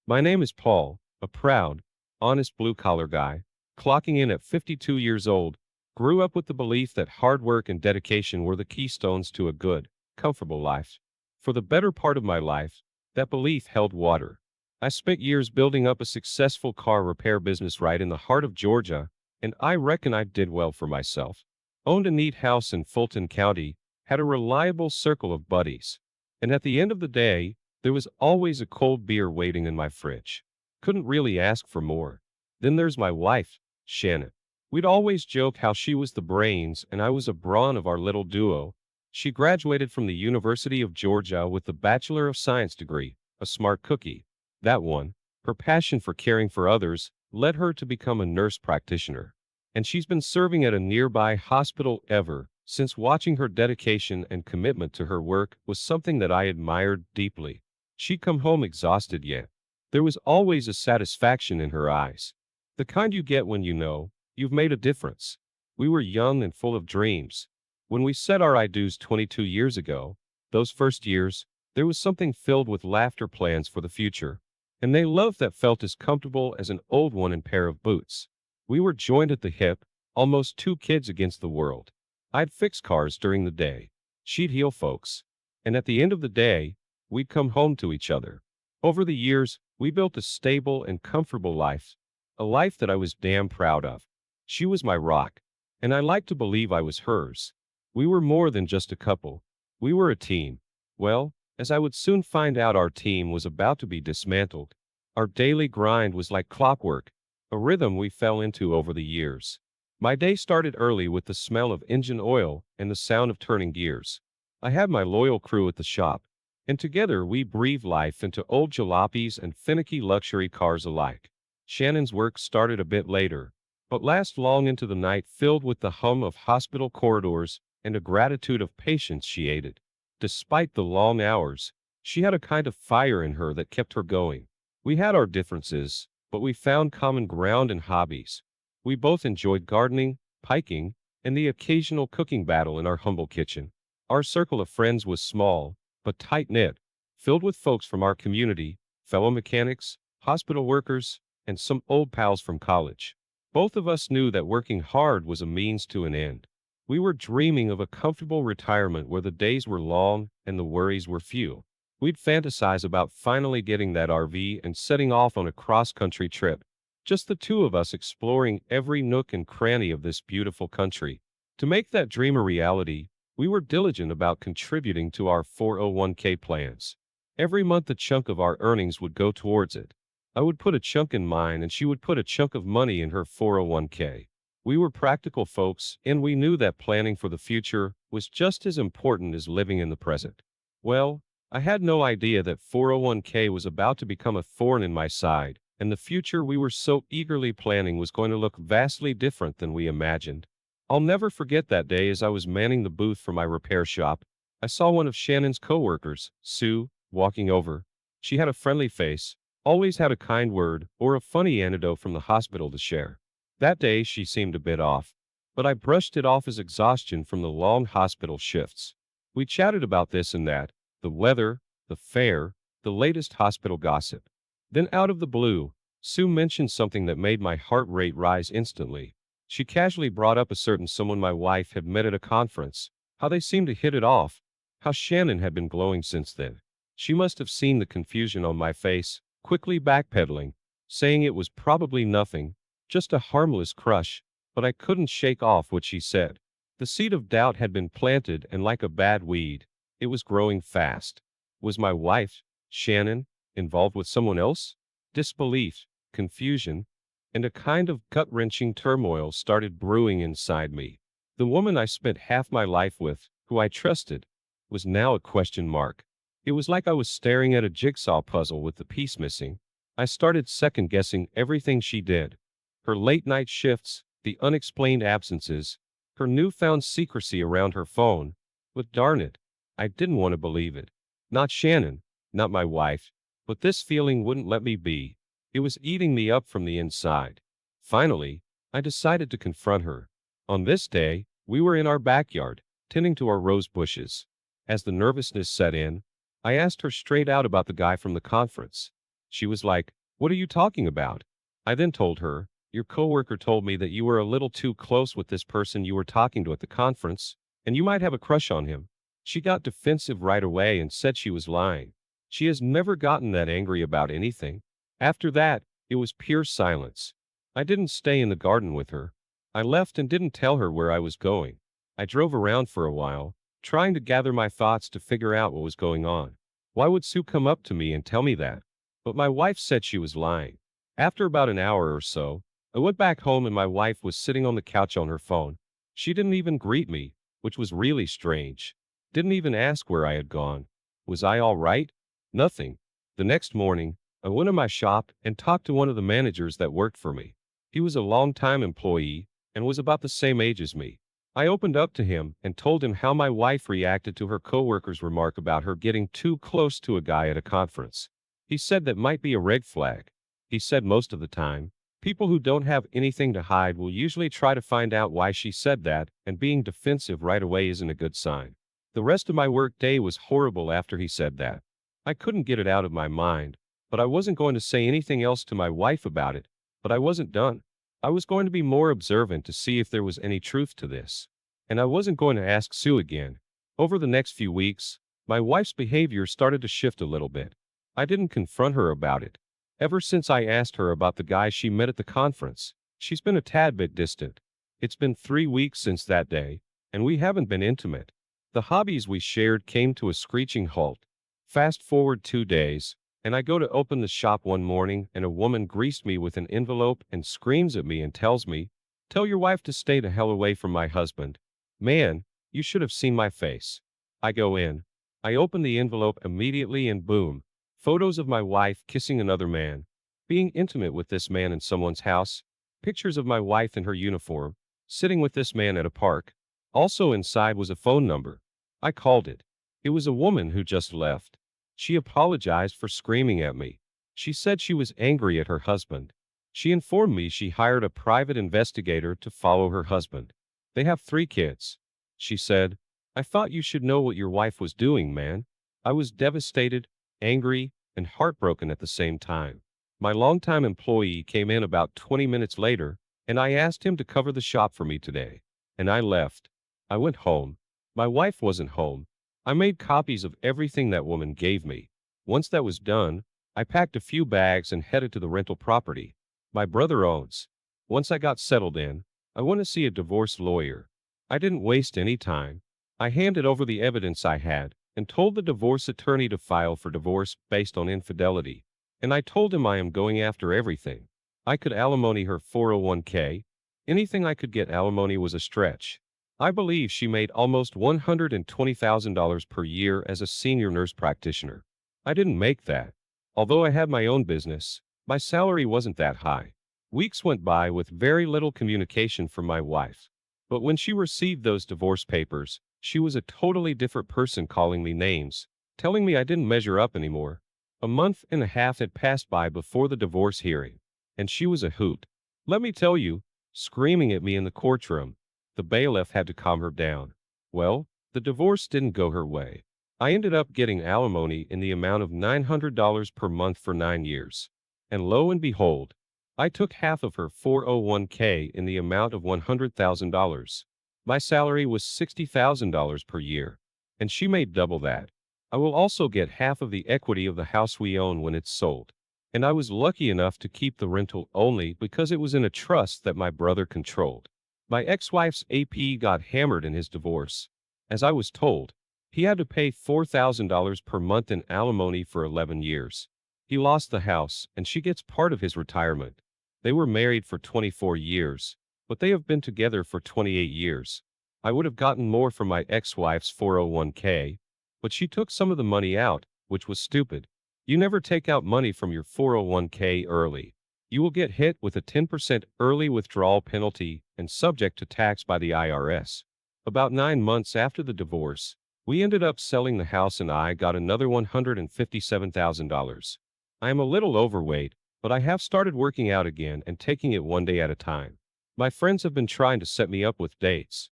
My name is Paul, a proud, honest blue-collar guy, clocking in at 52 years old. Grew up with the belief that hard work and dedication were the keystones to a good, comfortable life. For the better part of my life, that belief held water. I spent years building up a successful car repair business right in the heart of Georgia, and I reckon I did well for myself. Owned a neat house in Fulton County, had a reliable circle of buddies. And at the end of the day, there was always a cold beer waiting in my fridge. Couldn't really ask for more. Then there's my wife, Shannon. We'd always joke how she was the brains and I was a brawn of our little duo. She graduated from the University of Georgia with the Bachelor of Science degree, a smart cookie. That one, her passion for caring for others, led her to become a nurse practitioner. And she's been serving at a nearby hospital ever since. Watching her dedication and commitment to her work was something that I admired deeply. She'd come home exhausted yet there was always a satisfaction in her eyes. The kind you get when you know you've made a difference. We were young and full of dreams. When we set our I do's 22 years ago, those first years, there was something filled with laughter, plans for the future, and they love that felt as comfortable as an old one in pair of boots. We were joined at the hip, almost two kids against the world. I'd fix cars during the day. She'd heal folks. And at the end of the day, we'd come home to each other. Over the years, we built a stable and comfortable life, a life that I was damn proud of. She was my rock, and I like to believe I was hers. We were more than just a couple. We were a team. Well, as I would soon find out, our team was about to be dismantled. Our daily grind was like clockwork, a rhythm we fell into over the years. My day started early with the smell of engine oil and the sound of turning gears. I had my loyal crew at the shop, and together we breathed life into old jalopies and finicky luxury cars alike. Shannon's work started a bit later, but lasted long into the night, filled with the hum of hospital corridors and a gratitude of patients she aided. Despite the long hours, she had a kind of fire in her that kept her going. We had our differences, but we found common ground in hobbies. We both enjoyed gardening, hiking, and the occasional cooking battle in our humble kitchen. Our circle of friends was small, but tight-knit, filled with folks from our community, fellow mechanics, hospital workers, and some old pals from college. Both of us knew that working hard was a means to an end. We were dreaming of a comfortable retirement where the days were long and the worries were few. We'd fantasize about finally getting that RV and setting off on a cross-country trip, just the two of us exploring every nook and cranny of this beautiful country. To make that dream a reality, we were diligent about contributing to our 401k plans. Every month a chunk of our earnings would go towards it. I would put a chunk in mine and she would put a chunk of money in her 401k. We were practical folks, and we knew that planning for the future was just as important as living in the present. Well, I had no idea that 401k was about to become a thorn in my side, and the future we were so eagerly planning was going to look vastly different than we imagined. I'll never forget that day as I was manning the booth for my repair shop. I saw one of Shannon's coworkers, Sue, walking over. She had a friendly face, always had a kind word or a funny anecdote from the hospital to share. That day she seemed a bit off, but I brushed it off as exhaustion from the long hospital shifts. We chatted about this and that, the weather, the fare, the latest hospital gossip. Then out of the blue, Sue mentioned something that made my heart rate rise instantly. She casually brought up a certain someone my wife had met at a conference, how they seemed to hit it off, how Shannon had been glowing since then. She must have seen the confusion on my face, quickly backpedaling, saying it was probably nothing, just a harmless crush, but I couldn't shake off what she said. The seed of doubt had been planted, and like a bad weed, it was growing fast. Was my wife, Shannon, involved with someone else? Disbelief, confusion, and a kind of gut-wrenching turmoil started brewing inside me. The woman I spent half my life with, who I trusted, was now a question mark. It was like I was staring at a jigsaw puzzle with the piece missing. I started second-guessing everything she did. Her late-night shifts, the unexplained absences, her newfound secrecy around her phone. But darn it, I didn't want to believe it. Not Shannon, not my wife, but this feeling wouldn't let me be. It was eating me up from the inside. Finally, I decided to confront her. On this day, we were in our backyard, tending to our rose bushes. As the nervousness set in, I asked her straight out about the guy from the conference. She was like, "What are you talking about?" I then told her, "Your coworker told me that you were a little too close with this person you were talking to at the conference, and you might have a crush on him." She got defensive right away and said she was lying. She has never gotten that angry about anything. After that, it was pure silence. I didn't stay in the garden with her. I left and didn't tell her where I was going. I drove around for a while, trying to gather my thoughts to figure out what was going on. Why would Sue come up to me and tell me that? But my wife said she was lying. After about an hour or so, I went back home and my wife was sitting on the couch on her phone. She didn't even greet me, which was really strange. Didn't even ask where I had gone. Was I all right? Nothing. The next morning, I went to my shop and talked to one of the managers that worked for me. He was a long-time employee and was about the same age as me. I opened up to him and told him how my wife reacted to her coworker's remark about her getting too close to a guy at a conference. He said that might be a red flag. He said most of the time, people who don't have anything to hide will usually try to find out why she said that, and being defensive right away isn't a good sign. The rest of my work day was horrible after he said that. I couldn't get it out of my mind, but I wasn't going to say anything else to my wife about it. But I wasn't done. I was going to be more observant to see if there was any truth to this. And I wasn't going to ask Sue again. Over the next few weeks, my wife's behavior started to shift a little bit. I didn't confront her about it. Ever since I asked her about the guy she met at the conference, she's been a tad bit distant. It's been 3 weeks since that day, and we haven't been intimate. The hobbies we shared came to a screeching halt. Fast forward 2 days, and I go to open the shop one morning and a woman greets me with an envelope and screams at me and tells me, "Tell your wife to stay the hell away from my husband." Man, you should have seen my face. I go in. I open the envelope immediately and boom, photos of my wife kissing another man, being intimate with this man in someone's house, pictures of my wife in her uniform, sitting with this man at a park. Also inside was a phone number. I called it. It was a woman who just left. She apologized for screaming at me. She said she was angry at her husband. She informed me she hired a private investigator to follow her husband. They have 3 kids. She said, "I thought you should know what your wife was doing, man." I was devastated, angry, and heartbroken at the same time. My longtime employee came in about 20 minutes later, and I asked him to cover the shop for me today. And I left. I went home. My wife wasn't home. I made copies of everything that woman gave me. Once that was done, I packed a few bags and headed to the rental property my brother owns. Once I got settled in, I went to see a divorce lawyer. I didn't waste any time. I handed over the evidence I had and told the divorce attorney to file for divorce based on infidelity. And I told him I am going after everything. I could alimony her 401k. Anything I could get alimony was a stretch. I believe she made almost $120,000 per year as a senior nurse practitioner. I didn't make that. Although I had my own business, my salary wasn't that high. Weeks went by with very little communication from my wife. But when she received those divorce papers, she was a totally different person, calling me names, telling me I didn't measure up anymore. A month and a half had passed by before the divorce hearing, and she was a hoot. Let me tell you, screaming at me in the courtroom. The bailiff had to calm her down. Well, the divorce didn't go her way. I ended up getting alimony in the amount of $900 per month for 9 years. And lo and behold, I took half of her 401k in the amount of $100,000. My salary was $60,000 per year, and she made double that. I will also get half of the equity of the house we own when it's sold. And I was lucky enough to keep the rental only because it was in a trust that my brother controlled. My ex-wife's AP got hammered in his divorce. As I was told, he had to pay $4,000 per month in alimony for 11 years. He lost the house, and she gets part of his retirement. They were married for 24 years, but they have been together for 28 years. I would have gotten more from my ex-wife's 401k, but she took some of the money out, which was stupid. You never take out money from your 401k early. You will get hit with a 10% early withdrawal penalty and subject to tax by the IRS. About 9 months after the divorce, we ended up selling the house and I got another $157,000. I am a little overweight, but I have started working out again and taking it one day at a time. My friends have been trying to set me up with dates,